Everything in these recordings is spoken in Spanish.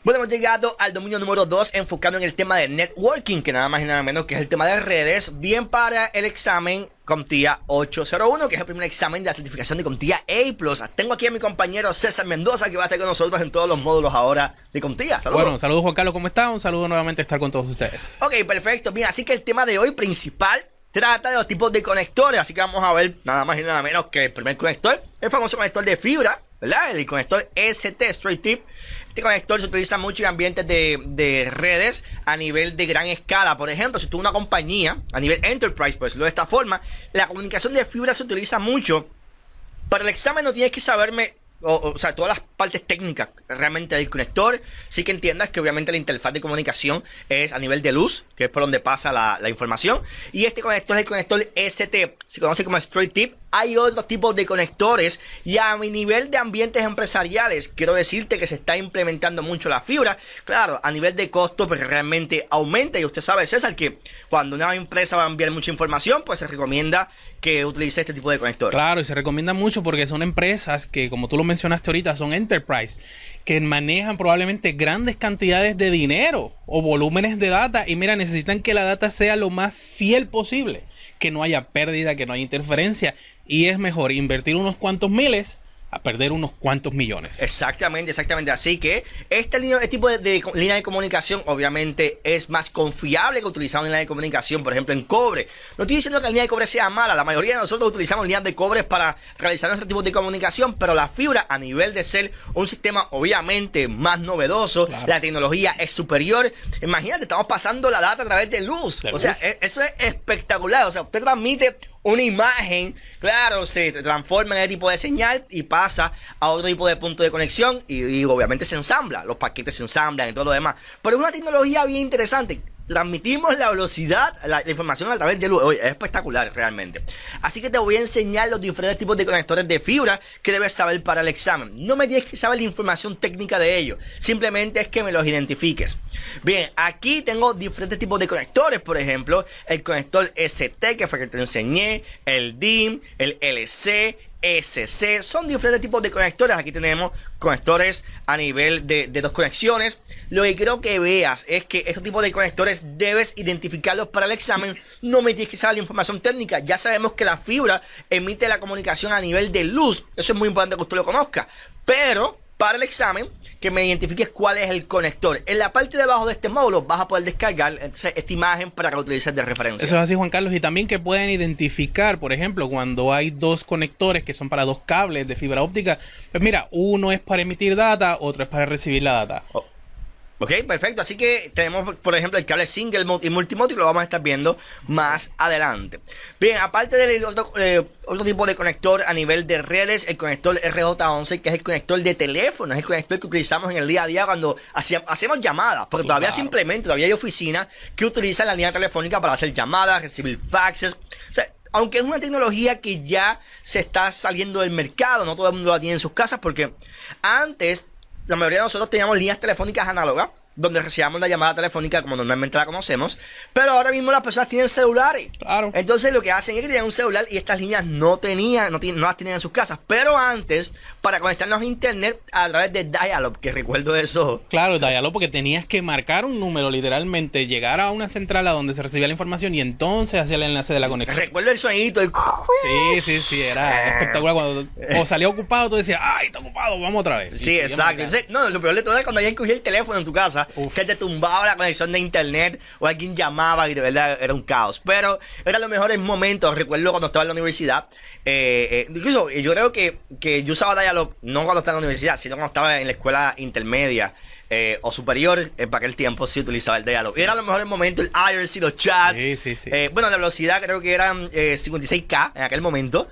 Bueno, hemos llegado al dominio número 2, enfocado en el tema de networking, que nada más y nada menos que es el tema de redes, bien para el examen CompTIA 801, que es el primer examen de la certificación de CompTIA A+. Tengo aquí a mi compañero César Mendoza, que va a estar con nosotros en todos los módulos ahora de CompTIA. Saludos. Bueno, saludos Juan Carlos, ¿cómo está? Un saludo nuevamente estar con todos ustedes. Ok, perfecto. Bien, así que el tema de hoy principal trata de los tipos de conectores, así que vamos a ver nada más y nada menos que el primer conector, el famoso conector de fibra, ¿verdad? El conector ST, Straight Tip. Este conector se utiliza mucho en ambientes de redes a nivel de gran escala. Por ejemplo, si tú una compañía a nivel enterprise, pues lo de esta forma, la comunicación de fibra se utiliza mucho. Para el examen no tienes que saberme, o sea, todas las partes técnicas realmente del conector. Sí que entiendas que obviamente la interfaz de comunicación es a nivel de luz, que es por donde pasa la información. Y este conector es el conector ST, se conoce como Straight Tip. Hay otros tipos de conectores y a mi nivel de ambientes empresariales quiero decirte que se está implementando mucho la fibra. Claro, a nivel de costo pues realmente aumenta, y usted sabe, César, que cuando una empresa va a enviar mucha información pues se recomienda que utilice este tipo de conector. Claro, y se recomienda mucho porque son empresas que, como tú lo mencionaste ahorita, son enterprise, que manejan probablemente grandes cantidades de dinero o volúmenes de data, y mira, necesitan que la data sea lo más fiel posible, que no haya pérdida, que no haya interferencia, y es mejor invertir unos cuantos miles a perder unos cuantos millones. Exactamente, exactamente. Así que este tipo de línea de comunicación obviamente es más confiable que utilizar una línea de comunicación, por ejemplo, en cobre. No estoy diciendo que la línea de cobre sea mala. La mayoría de nosotros utilizamos líneas de cobre para realizar nuestro tipo de comunicación, pero la fibra, a nivel de ser un sistema obviamente más novedoso, claro, la tecnología es superior. Imagínate, estamos pasando la data a través de luz. O sea, eso es espectacular. O sea, usted transmite una imagen, claro, se transforma en ese tipo de señal y pasa a otro tipo de punto de conexión y obviamente se ensambla, los paquetes se ensamblan y todo lo demás. Pero es una tecnología bien interesante. Transmitimos la velocidad, la información a través de luz. Oye, es espectacular realmente. Así que te voy a enseñar los diferentes tipos de conectores de fibra que debes saber para el examen. No me tienes que saber la información técnica de ellos, simplemente es que me los identifiques. Bien, aquí tengo diferentes tipos de conectores. Por ejemplo, el conector ST, que fue el que te enseñé, el DIN, el LC, SC, son diferentes tipos de conectores. Aquí tenemos conectores a nivel de dos conexiones. Lo que quiero que veas es que estos tipos de conectores debes identificarlos para el examen. No me tienes que saber la información técnica. Ya sabemos que la fibra emite la comunicación a nivel de luz. Eso es muy importante que usted lo conozca. Pero para el examen, que me identifiques cuál es el conector. En la parte de abajo de este módulo vas a poder descargar entonces esta imagen para que lo utilices de referencia. Eso es así, Juan Carlos, y también que pueden identificar, por ejemplo, cuando hay dos conectores que son para dos cables de fibra óptica, pues mira, uno es para emitir data, otro es para recibir la data. Ok, perfecto. Así que tenemos, por ejemplo, el cable single mode y multimode, y lo vamos a estar viendo más adelante. Bien, aparte del otro tipo de conector a nivel de redes, el conector RJ11, que es el conector de teléfono, es el conector que utilizamos en el día a día cuando hacemos llamadas, porque todavía se implementa, todavía hay oficinas que utilizan la línea telefónica para hacer llamadas, recibir faxes. O sea, aunque es una tecnología que ya se está saliendo del mercado, no todo el mundo la tiene en sus casas, porque antes la mayoría de nosotros teníamos líneas telefónicas análogas donde recibíamos la llamada telefónica como normalmente la conocemos, pero ahora mismo las personas tienen celulares. Claro. Entonces lo que hacen es que tienen un celular y estas líneas no las tenían en sus casas. Pero antes, para conectarnos a internet a través de Dial-Up, que recuerdo eso. Claro, Dial-Up, porque tenías que marcar un número, literalmente, llegar a una central a donde se recibía la información y entonces hacía el enlace de la conexión. Recuerdo el sonidito. Sí, era espectacular. Cuando o salía ocupado, tú decías, ¡ay, está ocupado! Vamos otra vez. Sí, exacto. Entonces, no, lo peor de todo es cuando alguien cogía el teléfono en tu casa, que te tumbaba la conexión de internet o alguien llamaba y de verdad era un caos. Pero eran los mejores momentos. Recuerdo cuando estaba en la universidad. Incluso yo creo que yo usaba Dial-Up no cuando estaba en la universidad, sino cuando estaba en la escuela intermedia o superior. Para aquel tiempo sí utilizaba el Dial-Up. Eran los mejores momentos, el IRC, los chats. Sí. Bueno, la velocidad creo que eran 56K en aquel momento.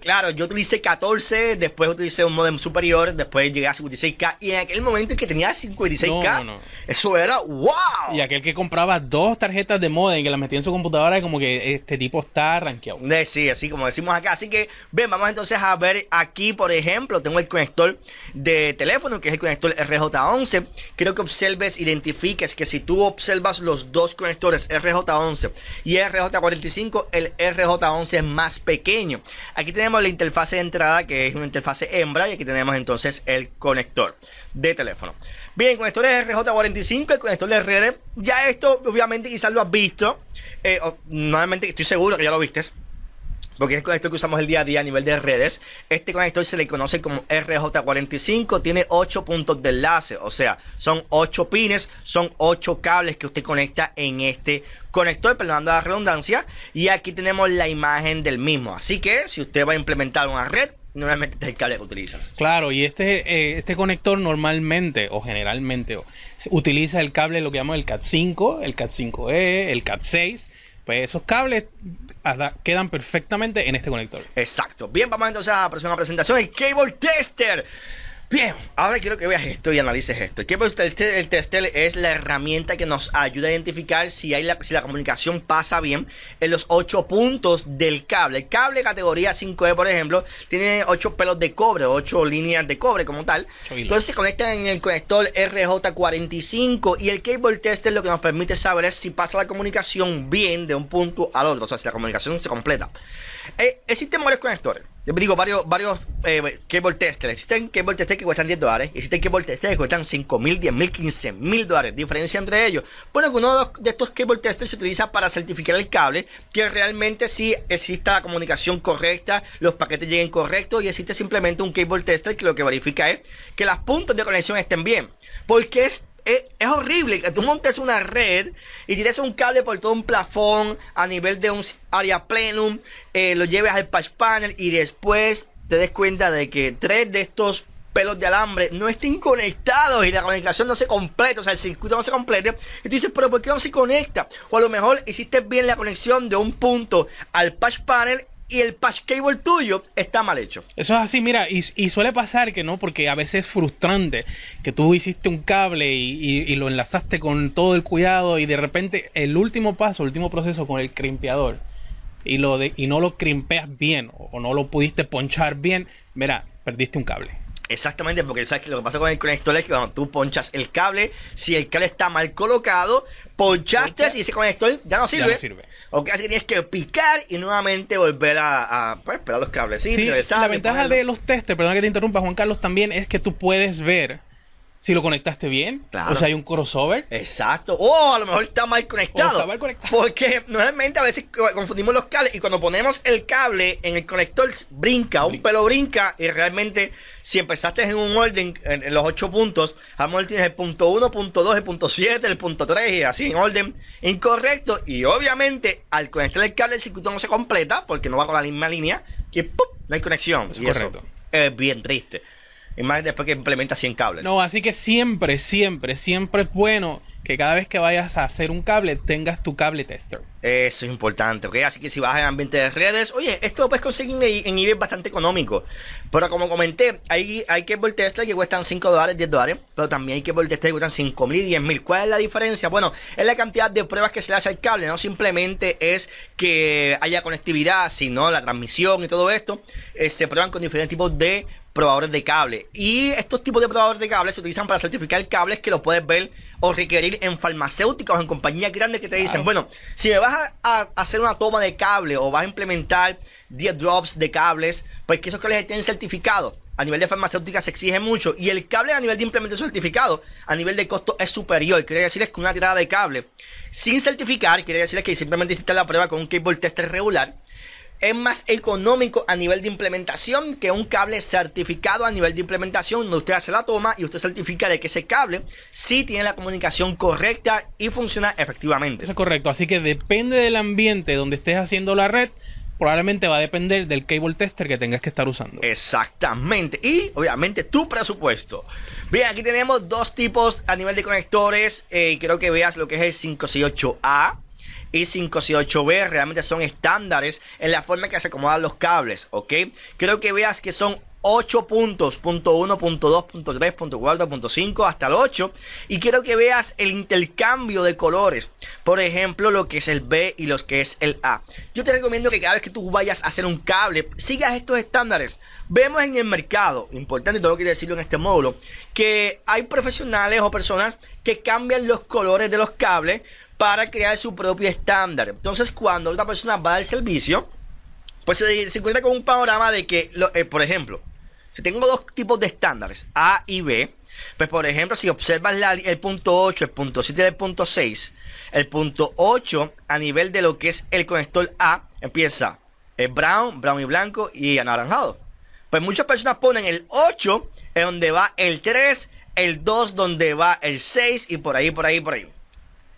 Claro, yo utilicé 14, después utilicé un modem superior, después llegué a 56K, y en aquel momento el que tenía 56K no. Eso era wow. Y aquel que compraba 2 tarjetas de modem y que las metía en su computadora, como que este tipo está rankeado. Sí, así como decimos acá. Así que, ven, vamos entonces a ver aquí, por ejemplo, tengo el conector de teléfono, que es el conector RJ11. Quiero que observes, identifiques que si tú observas los dos conectores RJ11 y RJ45, el RJ11 es más pequeño. Aquí tenemos la interfase de entrada, que es una interfase hembra, y aquí tenemos entonces el conector de teléfono. Bien, conector de RJ45, el conector de redes. Ya esto, obviamente, quizás lo has visto. Normalmente, estoy seguro que ya lo vistes, porque es el conector que usamos el día a día a nivel de redes. Este conector se le conoce como RJ45. Tiene 8 puntos de enlace. O sea, son 8 pines, son 8 cables que usted conecta en este conector, perdonando la redundancia. Y aquí tenemos la imagen del mismo. Así que, si usted va a implementar una red, normalmente este es el cable que utilizas. Claro, y este conector normalmente o generalmente utiliza el cable, lo que llamamos el Cat5, el Cat5e, el Cat6. Pues esos cables quedan perfectamente en este conector. Exacto. Bien, vamos entonces a la próxima presentación, el Cable Tester. Bien, ahora quiero que veas esto y analices esto. El tester es la herramienta que nos ayuda a identificar si la comunicación pasa bien en los 8 puntos del cable. El cable categoría 5E, por ejemplo, tiene 8 pelos de cobre, 8 líneas de cobre como tal. Entonces se conecta en el conector RJ45 y el Cable Tester lo que nos permite saber es si pasa la comunicación bien de un punto al otro, o sea, si la comunicación se completa. Existen varios conectores. Yo digo, varios cable testers. Existen cable testers que cuestan $10. Existen cable testers que cuestan $5,000, $10,000, $15,000. Diferencia entre ellos. Bueno, que uno de estos cable testers se utiliza para certificar el cable, que realmente sí exista la comunicación correcta, los paquetes lleguen correctos, y existe simplemente un cable tester que lo que verifica es que las puntos de conexión estén bien. Porque es horrible que tú montes una red y tires un cable por todo un plafón a nivel de un área plenum, lo lleves al patch panel y después te des cuenta de que 3 de estos pelos de alambre no estén conectados y la comunicación no se completa, o sea, el circuito no se complete. Y tú dices, pero ¿por qué no se conecta? O a lo mejor hiciste bien la conexión de un punto al patch panel y el patch cable tuyo está mal hecho. Eso es así, mira, y suele pasar que no, porque a veces es frustrante que tú hiciste un cable y lo enlazaste con todo el cuidado y de repente el último paso, el último proceso con el crimpeador y no lo crimpeas bien o no lo pudiste ponchar bien, mira, perdiste un cable. Exactamente, porque sabes que lo que pasa con el conector es que cuando tú ponchas el cable, si el cable está mal colocado, ponchaste y ese conector ya no sirve. Ok, así que tienes que picar y nuevamente volver a esperar los cables. Sí, la ventaja de los testers, perdón que te interrumpa, Juan Carlos, también es que tú puedes ver si lo conectaste bien, claro. O sea, hay un crossover. Exacto. O a lo mejor está mal conectado. Está mal conectado. Porque normalmente a veces confundimos los cables y cuando ponemos el cable en el conector brinca, un pelo brinca y realmente si empezaste en un orden en los 8 puntos, a lo mejor tienes el punto 1, punto 2, el punto 7, el punto 3 y así en orden incorrecto. Y obviamente al conectar el cable el circuito no se completa porque no va con la misma línea y ¡pum! No hay conexión. Es correcto. Eso es bien triste. Y más después que implementa 100 cables. No, así que siempre es bueno que cada vez que vayas a hacer un cable tengas tu cable tester. Eso es importante, ¿ok? Así que si vas en ambiente de redes, oye, esto lo puedes conseguir en eBay bastante económico. Pero como comenté, hay cable testers que cuestan $5, $10, pero también hay cable testers que cuestan $5,000 y $10,000. ¿Cuál es la diferencia? Bueno, es la cantidad de pruebas que se le hace al cable. No simplemente es que haya conectividad, sino la transmisión y todo esto. Se prueban con diferentes tipos de probadores de cable. Y estos tipos de probadores de cable se utilizan para certificar cables que lo puedes ver o requerir en farmacéuticas o en compañías grandes que te dicen, bueno, si me vas a hacer una toma de cable o vas a implementar 10 drops de cables, pues que esos cables estén certificados. A nivel de farmacéutica se exige mucho y el cable a nivel de implementación certificado a nivel de costo es superior. Quiere decirles que una tirada de cable sin certificar, quiere decirles que simplemente hiciste la prueba con un cable tester regular, es más económico a nivel de implementación que un cable certificado a nivel de implementación, donde usted hace la toma y usted certifica de que ese cable sí tiene la comunicación correcta y funciona efectivamente. Eso es correcto, así que depende del ambiente donde estés haciendo la red, probablemente va a depender del cable tester que tengas que estar usando. Exactamente, y obviamente tu presupuesto. Bien, aquí tenemos dos tipos a nivel de conectores, quiero que veas lo que es el 568A y 568B, realmente son estándares en la forma en que se acomodan los cables, ¿ok? Quiero que veas que son 8 puntos, punto 1, punto 2, punto 3, punto 4, punto 5, hasta el 8. Y quiero que veas el intercambio de colores. Por ejemplo, lo que es el B y lo que es el A. Yo te recomiendo que cada vez que tú vayas a hacer un cable, sigas estos estándares. Vemos en el mercado, importante, tengo que decirlo en este módulo, que hay profesionales o personas que cambian los colores de los cables para crear su propio estándar. Entonces, cuando otra persona va al servicio, pues se encuentra con un panorama de que, por ejemplo, si tengo dos tipos de estándares, A y B, pues por ejemplo, si observas el punto 8, el punto 7 del punto 6, el punto 8 a nivel de lo que es el conector A, empieza el brown y blanco y anaranjado. Pues muchas personas ponen el 8 en donde va el 3, el 2 donde va el 6 y por ahí.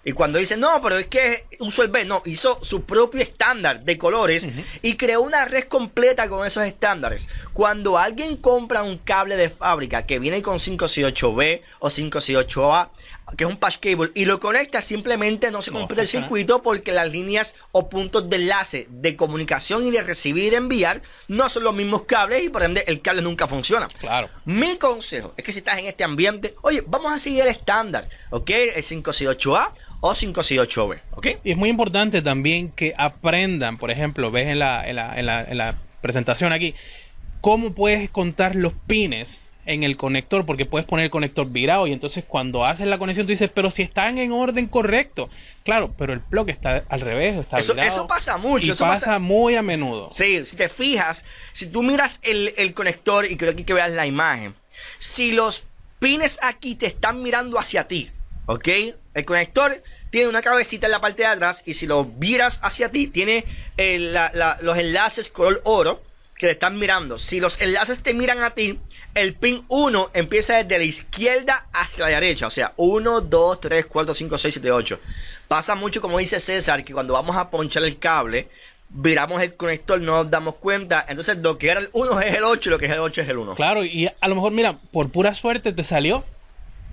Y cuando dicen, no, pero es que usó el B, no, hizo su propio estándar de colores y creó una red completa con esos estándares. Cuando alguien compra un cable de fábrica que viene con 568B o 568A, que es un patch cable, y lo conecta, simplemente no se completa el circuito porque las líneas o puntos de enlace de comunicación y de recibir y de enviar no son los mismos cables y por ende el cable nunca funciona. Claro. Mi consejo es que si estás en este ambiente, oye, vamos a seguir el estándar, ¿ok? El 568A o 568B, ¿ok? Y es muy importante también que aprendan, por ejemplo, ves en la presentación aquí, cómo puedes contar los pines en el conector, porque puedes poner el conector virado y entonces cuando haces la conexión tú dices, pero si están en orden correcto. Claro, pero el plug está al revés, está virado. Eso pasa mucho. Y eso pasa muy a menudo. Sí, si te fijas, si tú miras el conector, y creo que veas la imagen, si los pines aquí te están mirando hacia ti, ¿ok? El conector tiene una cabecita en la parte de atrás y si lo miras hacia ti, tiene los enlaces color oro que te están mirando. Si los enlaces te miran a ti, el pin 1 empieza desde la izquierda hacia la derecha. O sea, 1, 2, 3, 4, 5, 6, 7, 8. Pasa mucho, como dice César, que cuando vamos a ponchar el cable, viramos el conector, no nos damos cuenta. Entonces, lo que era el 1 es el 8 y lo que es el 8 es el 1. Claro, y a lo mejor, mira, por pura suerte te salió.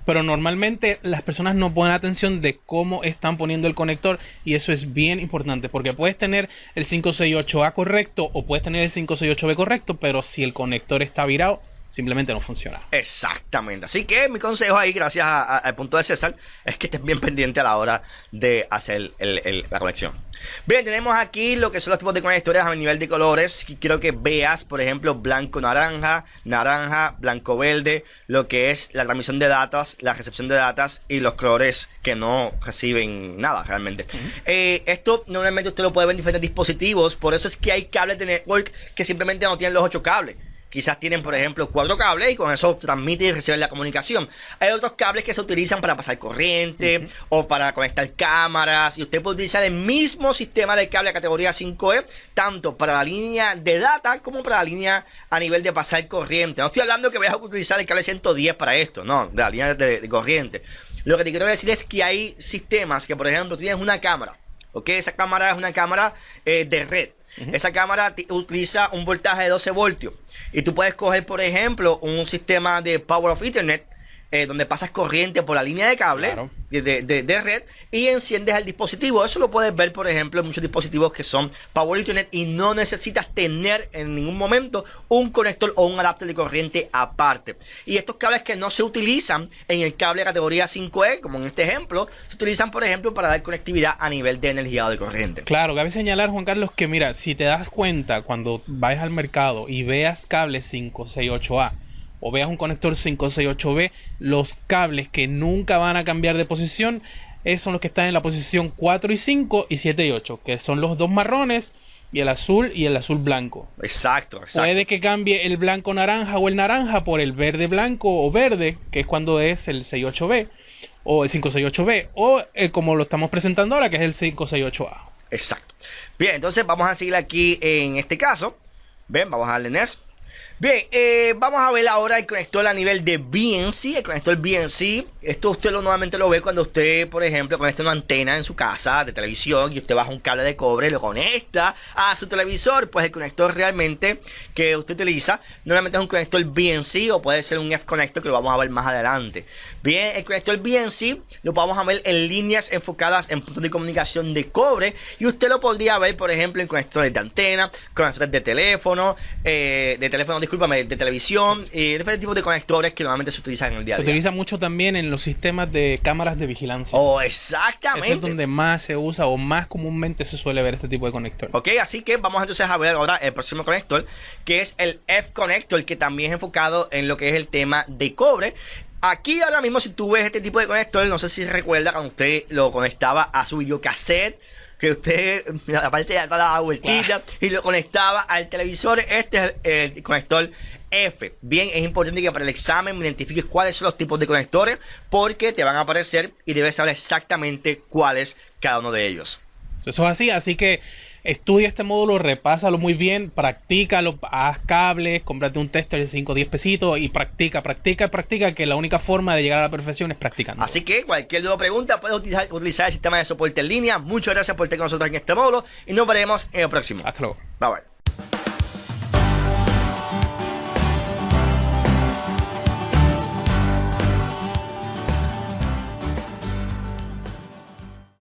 Pero normalmente las personas no ponen atención de cómo están poniendo el conector y eso es bien importante porque puedes tener el 568A correcto o puedes tener el 568B correcto, pero si el conector está virado, simplemente no funciona. Exactamente. Así que mi consejo ahí, gracias al punto de César, es que estés bien pendiente a la hora de hacer la conexión. Bien, tenemos aquí lo que son los tipos de conectores a nivel de colores. Quiero que veas, por ejemplo, blanco-naranja, naranja, blanco-verde, lo que es la transmisión de datos, la recepción de datos y los colores que no reciben nada realmente. Esto normalmente usted lo puede ver en diferentes dispositivos, por eso es que hay cables de network que simplemente no tienen los 8 cables. Quizás tienen, por ejemplo, 4 cables y con eso transmiten y reciben la comunicación. Hay otros cables que se utilizan para pasar corriente o para conectar cámaras. Y usted puede utilizar el mismo sistema de cable de categoría 5E, tanto para la línea de data como para la línea a nivel de pasar corriente. No estoy hablando que vayas a utilizar el cable 110 para esto, no, de la línea de corriente. Lo que te quiero decir es que hay sistemas que, por ejemplo, tienes una cámara. ¿Ok? Esa cámara es una cámara de red. Esa cámara utiliza un voltaje de 12 voltios. Y tú puedes coger, por ejemplo, un sistema de Power of Ethernet, donde pasas corriente por la línea de cable, claro, de red, y enciendes el dispositivo. Eso lo puedes ver, por ejemplo, en muchos dispositivos que son Power Ethernet y no necesitas tener en ningún momento un conector o un adapter de corriente aparte. Y estos cables que no se utilizan en el cable de categoría 5E, como en este ejemplo, se utilizan, por ejemplo, para dar conectividad a nivel de energía o de corriente. Claro, cabe señalar, Juan Carlos, que mira, si te das cuenta cuando vayas al mercado y veas cables 568A o veas un conector 568B, los cables que nunca van a cambiar de posición son los que están en la posición 4 y 5 y 7 y 8, que son los dos marrones y el azul blanco. Exacto. Puede que cambie el blanco naranja o el naranja por el verde blanco o verde, que es cuando es el 68B o el 568B, o como lo estamos presentando ahora, que es el 568A. Exacto. Bien, entonces vamos a seguir aquí en este caso. Ven, vamos a darle Next. Bien, vamos a ver ahora el conector a nivel de BNC. El conector BNC, esto usted nuevamente lo ve cuando usted, por ejemplo, conecta una antena en su casa de televisión y usted baja un cable de cobre, lo conecta a su televisor. Pues el conector realmente que usted utiliza normalmente es un conector BNC o puede ser un F-conector, que lo vamos a ver más adelante. Bien, el conector BNC lo vamos a ver en líneas enfocadas en puntos de comunicación de cobre y usted lo podría ver, por ejemplo, en conectores de antena, conectores de teléfono discúlpame, de televisión, diferentes tipos de conectores que normalmente se utilizan en el día a Se día. utiliza mucho también en los sistemas de cámaras de vigilancia. Oh, Eso exactamente. es donde más se usa o más comúnmente se suele ver este tipo de conector. Ok, así que vamos entonces a ver ahora el próximo conector, que es el F-Connector, que también es enfocado en lo que es el tema de cobre. Aquí ahora mismo, si tú ves este tipo de conector, no sé si recuerda cuando usted lo conectaba a su videocassette, que usted, aparte de atrás daba vueltita y lo conectaba al televisor. Este es el conector F. Bien, es importante que para el examen identifiques cuáles son los tipos de conectores, porque te van a aparecer y debes saber exactamente cuál es cada uno de ellos. Eso es así, así que estudia este módulo, repásalo muy bien, practícalo, haz cables, cómprate un tester de 5 o 10 pesitos y practica, que la única forma de llegar a la perfección es practicando. Así que cualquier duda o pregunta puedes utilizar el sistema de soporte en línea. Muchas gracias por estar con nosotros en este módulo y nos veremos en el próximo. Hasta luego. Bye bye.